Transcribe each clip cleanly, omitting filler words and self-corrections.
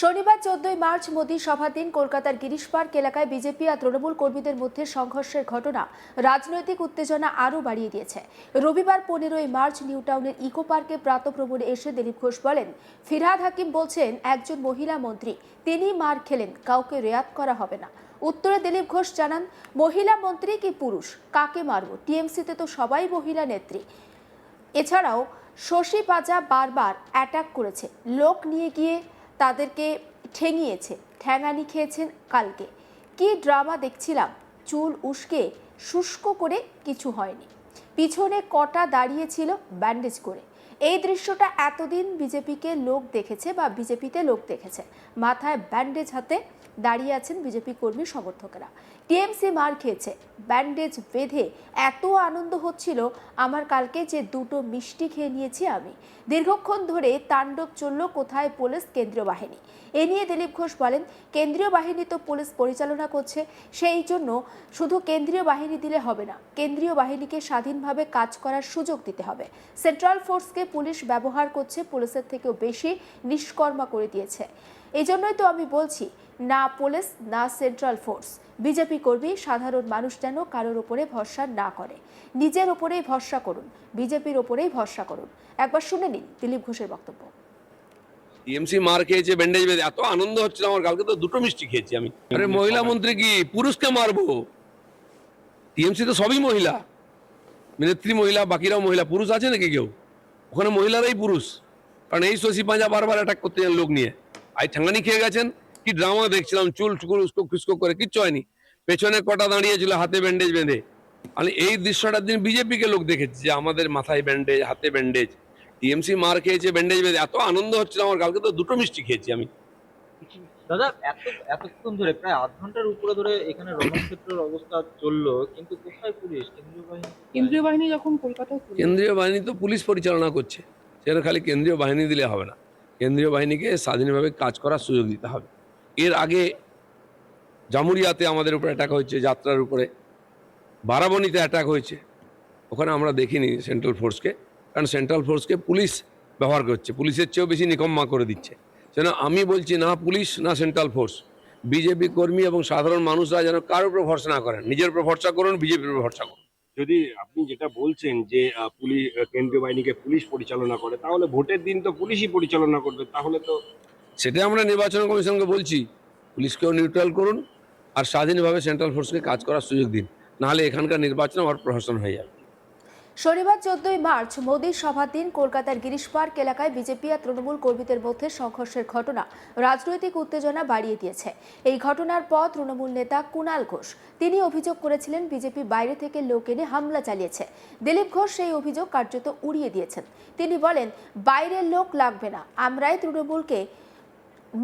শনিবার 14 মার্চ মোদী সভা দিন কলকাতার গিরিশ পার্ক এলাকায় বিজেপি আর তৃণমূল কর্মীদের মধ্যে সংঘর্ষের ঘটনা রাজনৈতিক উত্তেজনা আরও বাড়িয়ে দিয়েছে। রবিবার 15 মার্চ নিউ টাউনের ইকো পার্কে প্রাতঃভ্রমণে এসে দিলীপ ঘোষ বলেন, ফিরহাদ হাকিম বলছেন একজন মহিলা মন্ত্রী, তিনি মার খেলেন, কাউকে রেয়াত করা হবে না। উত্তরে দিলীপ ঘোষ জানান, মহিলা মন্ত্রী কি পুরুষ, কাকে মারব, টিএমসিতে তো সবাই মহিলা নেত্রী। এছাড়াও শশী পাজা বারবার অ্যাটাক করেছে, লোক নিয়ে গিয়ে তাদেরকে ঠেঙিয়েছে, ঠ্যাঙানি খেয়েছেন। কালকে কি ড্রামা দেখছিলাম, চুল উস্কে শুষ্ক করে, কিছু হয়নি, পিছনে কটা দাঁড়িয়েছিল ব্যান্ডেজ করে। এই দৃশ্যটা এতদিন বিজেপিকে লোক দেখেছে বা বিজেপিতে লোক দেখেছে, মাথায় ব্যান্ডেজ হাতে দাঁড়িয়ে আছেন বিজেপি কর্মী সমর্থকেরা। টিএমসি মার খেয়েছে, ব্যান্ডেজ বেঁধে এত আনন্দ হচ্ছিল আমার কালকে যে দুটো মিষ্টি খেয়ে নিয়েছি আমি। দীর্ঘক্ষণ ধরে তাণ্ডব চলল কোথায় পুলিশ, কেন্দ্রীয় বাহিনী। এ নিয়ে দিলীপ ঘোষ বলেন, কেন্দ্রীয় বাহিনী তো পুলিশ পরিচালনা করছে, সেই জন্য শুধু কেন্দ্রীয় বাহিনী দিলে হবে না, কেন্দ্রীয় বাহিনীকে স্বাধীনভাবে কাজ করার সুযোগ দিতে হবে। সেন্ট্রাল ফোর্সকে পুলিশ ব্যবহার করছে, পুলিশের থেকেও বেশি নিষ্কর্মা করে দিয়েছে। এই জন্যই তো আমি বলছি, না পুলিশ না সেন্ট্রাল ফোর্স। বিজেপি কর্মী সাধারণ মানুষ যেন কারোর উপরে ভরসা না করে, নিজের উপরেই ভরসা করুন, বিজেপির উপরেই ভরসা করুন। একবার শুনে নিন দিলীপ ঘোষের বক্তব্য। টিএমসি মার খেয়েছে, ব্যান্ডেজ বেঁধে এত আনন্দ হচ্ছিল আমার, কালকে তো দুটো মিষ্টি খেয়েছি আমি। আরে মহিলা মন্ত্রী কি পুরুষকে মারবো? টিএমসি তো সবই মহিলা, নেত্রী মহিলা, বাকিরাও মহিলা। পুরুষ আছে নাকি কেউ? ওখানে মহিলারাই পুরুষ। কারণ এই শশী পাঁজা বারবার অ্যাটাক করতে যান লোক নিয়ে, আই ঠাঙ্গানি খেয়ে গেছেন। কি ড্রামা দেখছিলাম, চুল টুকুর উস্কো খুস্কো করে, কিচ্ছু হয়নি, পেছনে কটা দাঁড়িয়েছিল হাতে ব্যান্ডেজ বেঁধে। মানে এই দৃশ্যটার দিন বিজেপিকে লোক দেখেছে যে আমাদের মাথায় ব্যান্ডেজ, হাতে ব্যান্ডেজ। টিএমসি মার খেয়েছে, ব্যান্ডেজ বেঁধে এত আনন্দ হচ্ছিল আমার, কালকে তো দুটো মিষ্টি খেয়েছি আমি। দাদা, এতক্ষণ ধরে প্রায় আধ ঘন্টার উপরে ধরে এখানে রণক্ষেত্রের অবস্থা চললো, কিন্তু কোথায় পুলিশ, কেন্দ্রীয় বাহিনী? কেন্দ্রীয় বাহিনী যখন কলকাতায় কেন্দ্রীয় বাহিনী তো পুলিশ পরিচালনা করছে, সেটা খালি কেন্দ্রীয় বাহিনী দিলে হবে না, কেন্দ্রীয় বাহিনীকে স্বাধীনভাবে কাজ করার সুযোগ দিতে হবে। এর আগে জামুরিয়াতে আমাদের উপরে অ্যাটাক হয়েছে, যাত্রার উপরে, বারাবণীতে অ্যাটাক হয়েছে, ওখানে আমরা দেখিনি সেন্ট্রাল ফোর্সকে, কারণ সেন্ট্রাল ফোর্সকে পুলিশ ব্যবহার করছে, পুলিশের চেয়েও বেশি নিকম্মা করে দিচ্ছে। সেজন্য আমি বলছি, না পুলিশ না সেন্ট্রাল ফোর্স, বিজেপি কর্মী এবং সাধারণ মানুষরা যেন কারোর উপর ভরসা না করেন, নিজের উপর ভরসা করুন, বিজেপির উপর ভরসা করুন। যদি আপনি যেটা বলছেন যে পুলিশ, কেন্দ্রীয় বাহিনীকে পুলিশ পরিচালনা করে, তাহলে ভোটের দিন তো পুলিশই পরিচালনা করবে, তাহলে তো সেটা আমরা নির্বাচন কমিশনকে বলছি, পুলিশকেও নিউট্রাল করুন আর স্বাধীনভাবে সেন্ট্রাল ফোর্সকে কাজ করার সুযোগ দিন, নাহলে এখানকার নির্বাচন আবার প্রহসন হয়ে যাবে। শনিবার 14 মার্চ মোদীর সভার দিন কলকাতার গিরিশ পার্ক এলাকায় বিজেপি আর তৃণমূল কর্মীদের মধ্যে সংঘর্ষের ঘটনা রাজনৈতিক উত্তেজনা বাড়িয়ে দিয়েছে। এই ঘটনার পর তৃণমূল নেতা কুণাল ঘোষ তিনি অভিযোগ করেছিলেন বিজেপি বাইরে থেকে লোক এনে হামলা চালিয়েছে। দিলীপ ঘোষ সেই অভিযোগ কার্যত উড়িয়ে দিয়েছেন। তিনি বলেন, বাইরের লোক লাগবে না, আমরাই তৃণমূলকে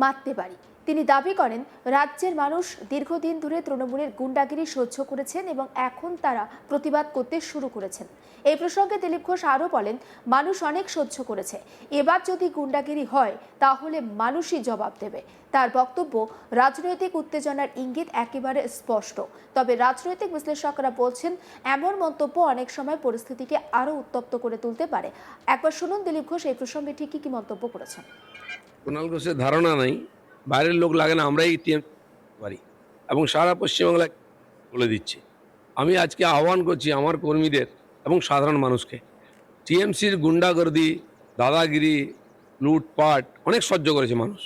মারতে পারি। তিনি দাবি করেন, রাজ্যের মানুষ দীর্ঘদিন ধরে তৃণমূলের গুন্ডাগিরি সহ্য করেছেন এবং এখন তারা প্রতিবাদ করতে শুরু করেছেন। এই প্রসঙ্গে দিলীপ ঘোষ আরও বলেন, মানুষ অনেক সহ্য করেছে, এবার যদি গুন্ডাগিরি হয় তাহলে মানুষই জবাব দেবে। তার বক্তব্য, রাজনৈতিক উত্তেজনার ইঙ্গিত একেবারে স্পষ্ট। তবে রাজনৈতিক বিশ্লেষকরা বলছেন, এমন মন্তব্য অনেক সময় পরিস্থিতিকে আরও উত্তপ্ত করে তুলতে পারে। একবার শুনুন দিলীপ ঘোষ এই প্রসঙ্গে ঠিক কি মন্তব্য করেছেন। কুণাল ঘোষের ধারণা নেই বাইরের লোক লাগে না, আমরাই টিএম পারি, এবং সারা পশ্চিমবাংলায় বলে দিচ্ছি। আমি আজকে আহ্বান করছি আমার কর্মীদের এবং সাধারণ মানুষকে, টিএমসির গুন্ডাগর্দি, দাদাগিরি, লুটপাট অনেক সহ্য করেছে মানুষ,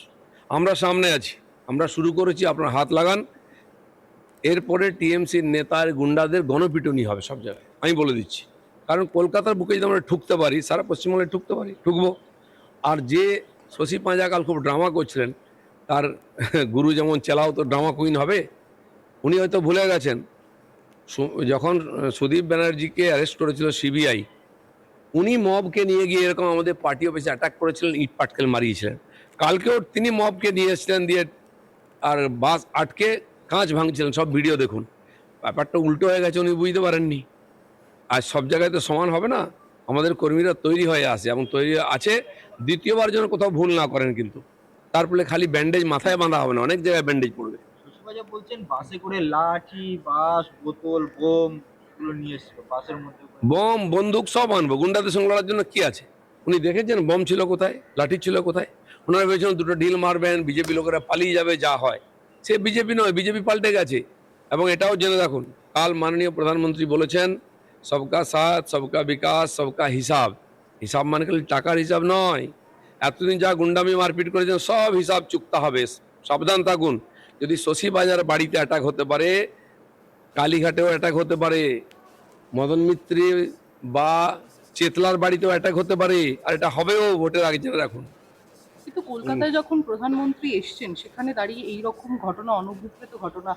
আমরা সামনে আছি, আমরা শুরু করেছি, আপনার হাত লাগান। এরপরে টিএমসির নেতার গুন্ডাদের গণপিটুনি হবে সব জায়গায়, আমি বলে দিচ্ছি। কারণ কলকাতার বুকে যদি আমরা ঠুকতে পারি, সারা পশ্চিমবাংলায় ঠুকতে পারি, ঠুকবো। আর যে শশী পাঁজা কাল খুব ড্রামা করছিলেন, তার গুরু যেমন চেলাও তো ড্রামা কুইন হবে, উনি হয়তো ভুলে গেছেন যখন সুদীপ ব্যানার্জিকে অ্যারেস্ট করেছিল সিবিআই, উনি মবকে নিয়ে গিয়ে এরকম আমাদের পার্টি অফিসে অ্যাটাক করেছিলেন, ইট পাটকেল মারিয়েছিলেন। কালকেও তিনি মবকে নিয়ে এসেছিলেন, দিয়ে আর বাস আটকে কাঁচ ভাঙছিলেন, সব ভিডিও দেখুন। ব্যাপারটা উল্টো হয়ে গেছে, উনি বুঝতে পারেননি। আর সব জায়গায় তো সমান হবে না, আমাদের কর্মীরা তৈরি হয়ে আসে এবং তৈরি আছে, দ্বিতীয়বার যেন কোথাও ভুল না করেন। কিন্তু তারপরে খালি ব্যান্ডেজ মাথায় বাঁধা হবে না, অনেক জায়গায় ব্যান্ডেজ পড়বে। সুষমা বলছেন বাসে করে লাঠি, বাঁশ, বোতল, বোম এগুলো নিয়ে এসেছিল বাসের মধ্যে করে। বম বন্দুক সব আনবো, গুন্ডাদের সঙ্গে লড়ার জন্য কি আছে? উনি দেখেছেন বম ছিল কোথায়, লাঠি ছিল কোথায়? ওনারা ভেবেছেন দুটো ঢিল মারবেন, বিজেপি লোকেরা পালিয়ে যাবে, যা হয়। সে বিজেপি নয়, বিজেপি পাল্টে গেছে। এবং এটাও জেনে রাখুন, কাল মাননীয় প্রধানমন্ত্রী বলেছেন সবকা সাথ, সবকা বিকাশ, সবকা হিসাব। হিসাব মানে খালি টাকার হিসাব নয়, এতদিন যা গুন্ডামি মারপিট করেছেন সব হিসাব চুকতে হবে। সাবধান থাকুন, যদি শশী বাজার বাড়িতে অ্যাটাক হতে পারে, কালীঘাটেও অ্যাটাক হতে পারে, মদন মিত্রি বা চেতলার বাড়িতেও অ্যাটাক হতে পারে, আর এটা হবেও ভোটের আগে, জেনে রাখুন। কিন্তু কলকাতায় যখন প্রধানমন্ত্রী এসছেন সেখানে দাঁড়িয়ে এই রকম ঘটনা, অনভিপ্রেত ঘটনা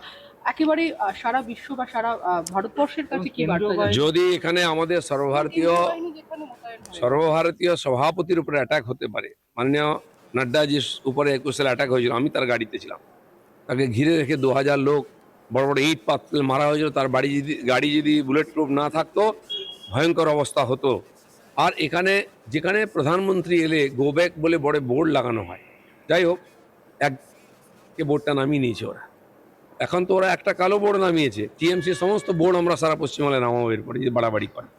একেবারে সারা বিশ্ব বা সারা ভারতবর্ষের কাছে কি বার্তা যাচ্ছে? যদি এখানে আমাদের কেন্দ্রীয় বাহিনী যেখানে মোতায়েন হয়েছে। সর্বভারতীয় সভাপতির উপরে অ্যাটাক হতে পারে, মাননীয় নাড্ডাজির উপরে 21 সালে অ্যাটাক হয়েছিল, আমি তার গাড়িতে ছিলাম, তাকে ঘিরে রেখে 2000 লোক বড় বড় ইট পাতলে মারা হয়েছিল। তার গাড়ি যদি বুলেট প্রুফ না থাকতো ভয়ঙ্কর অবস্থা হতো। আর এখানে যেখানে প্রধানমন্ত্রী এলে গো ব্যাক বলে বড় বোর্ড লাগানো হয়, যাই হোক, এককে বোর্ডটা নামিয়ে নিয়েছে ওরা। এখন তো ওরা একটা কালো বোর্ড নামিয়েছে, টিএমসি সমস্ত বোর্ড আমরা সারা পশ্চিমবাংলায় নামাবো এরপরে যদি বাড়াবাড়ি করে।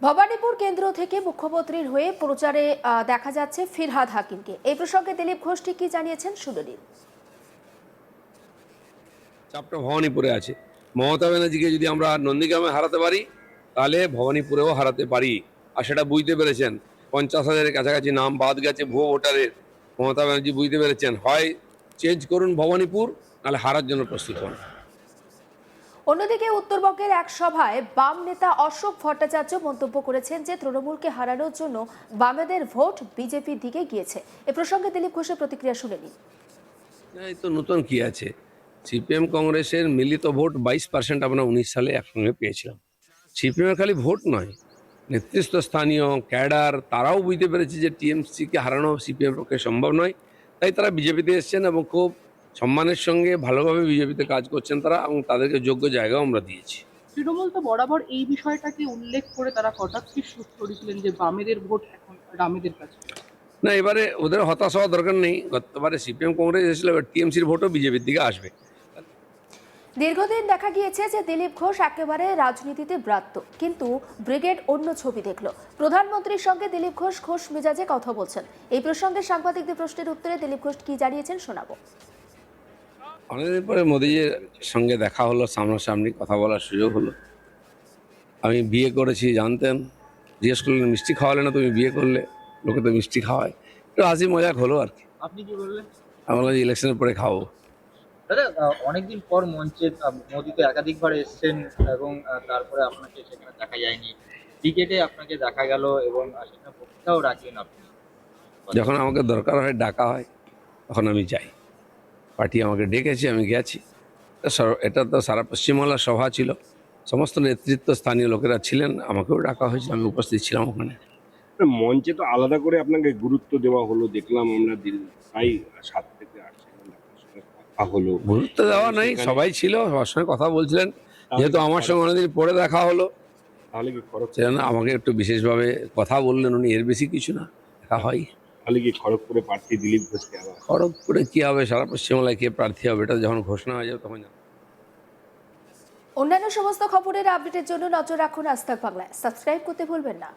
ভবানীপুর কেন্দ্র থেকে মুখ্যমন্ত্রীর হয়ে প্রচারে দেখা যাচ্ছে ফিরহাদ হাকিমকে। এই প্রসঙ্গে দিলীপ ঘোষ ঠিক কি জানিয়েছেন শুনে নিন। চাপটা ভবানীপুরে আছে। মমতা ব্যানার্জিকে যদি আমরা নন্দীগ্রামে হারাতে পারি, তাহলে ভবানীপুরেও হারাতে পারি, আর সেটা বুঝতে পেরেছেন। 50,000-এর কাছাকাছি নাম বাদ গেছে ভুয়ো ভোটারের, মমতা ব্যানার্জি বুঝতে পেরেছেন। হয় চেঞ্জ করুন ভবানীপুর, নাহলে হারার জন্য প্রস্তুত হন। অন্যদিকে উত্তরবঙ্গের এক সভায় বাম নেতা অশোক ভট্টাচার্য মন্তব্য করেছেন যে তৃণমূলকে হারানোর জন্য বামেদের ভোট বিজেপির দিকে গিয়েছে। এ প্রসঙ্গে দিলীপ ঘোষের প্রতিক্রিয়া শুনে নিন। এই তো নতুন কি আছে, সিপিএম কংগ্রেসের মিলিত ভোট 22% আমরা 19 সালে একসঙ্গে পেয়েছিলাম। সিপিএমের খালি ভোট নয়, নেতৃত্ব স্থানীয় ক্যাডার তারাও বুঝতে পেরেছে যে টিএমসিকে হারানো সিপিএম পক্ষে সম্ভব নয়, তাই তারা বিজেপিতে এসেছেন এবং খুব সম্মানের সঙ্গে ভালোভাবে বিজেপিতে কাজ করছেন তারা, এবং তাদেরকে যোগ্য জায়গাও আমরা দিয়েছি। তৃণমূল তো বরাবর এই বিষয়টাকে উল্লেখ করে তারা কটাক্ষের সুর ছড়িয়েছিলেন যে বামেদের ভোট এখন রামেদের কাছে। না, এবারে ওদের হতাশ হওয়ার দরকার নেই। গতবারে সিপিএম কংগ্রেস এসেছিল, এবার টিএমসির ভোটও বিজেপির দিকে আসবে। দীর্ঘদিন দেখা গিয়েছে যে দিলীপ ঘোষ একেবারে রাজনীতিতে ব্রাত্য, কিন্তু ব্রিগেড অন্য ছবি দেখল। প্রধানমন্ত্রীর সঙ্গে দিলীপ ঘোষ খোশ মেজাজে কথা বলছেন। এই প্রসঙ্গে সাংবাদিকদের প্রশ্নের উত্তরে দিলীপ ঘোষ কি জানিয়েছেন শোনাবো। অনেকদিন পরে মোদিজির সঙ্গে দেখা হলো, সামনাসামনি কথা বলার সুযোগ হলো। আমি বিয়ে করেছি জানতেন, জিজ্ঞেস করলেন মিষ্টি খাওয়ালে না, তুমি বিয়ে করলে, লোকে তো মিষ্টি খাওয়ায়, একটু হাসি মজাক হলো আর কি। আপনি কি বললেন? আমি বললাম ইলেকশনের পরে খাবো। দাদা, অনেকদিন পর মঞ্চে মোদি তো একাধিকবার এসেছেন এবং তারপরে আপনাকে সেখানে দেখা যায়নি। ক্রিকেটে আপনাকে দেখা গেল এবং সেখানে বক্তৃতাও রাখলেন আপনি। যখন আমাকে দরকার হয়, ডাকা হয়, তখন আমি যাই। পার্টি আমাকে ডেকেছে, আমি গেছি। এটা তো সারা পশ্চিমবাংলার সভা ছিল, সমস্ত নেতৃত্ব স্থানীয় লোকেরা ছিলেন, আমাকেও ডাকা হয়েছিল, আমি উপস্থিত ছিলাম ওখানে। মঞ্চে তো আলাদা করে আপনাকে গুরুত্ব দেওয়া হলো, দেখলাম আমরা প্রায় 7 থেকে 8 সেকেন্ড আপনার সঙ্গে কথা হলো। গুরুত্ব দেওয়া নাই, সবাই ছিল, সবার সঙ্গে কথা বলছিলেন। যেহেতু আমার সঙ্গে অনেকদিন পরে দেখা হলো, তাহলে কি সেজন্য আমাকে একটু বিশেষভাবে কথা বললেন উনি, এর বেশি কিছু না, দেখা হয়। তাহলে কি খড়গপুরে প্রার্থী দিলীপ ঘোষকে আবার? খড়গপুরে কি হবে, সারা পশ্চিমবাংলায় কে প্রার্থী হবে, এটা যখন ঘোষণা হয়ে যাবে তখন জানবো। অন্যান্য সমস্ত খবরের আপডেটের জন্য নজর রাখুন আজ তাক বাংলায়। সাবস্ক্রাইব করতে ভুলবেন না।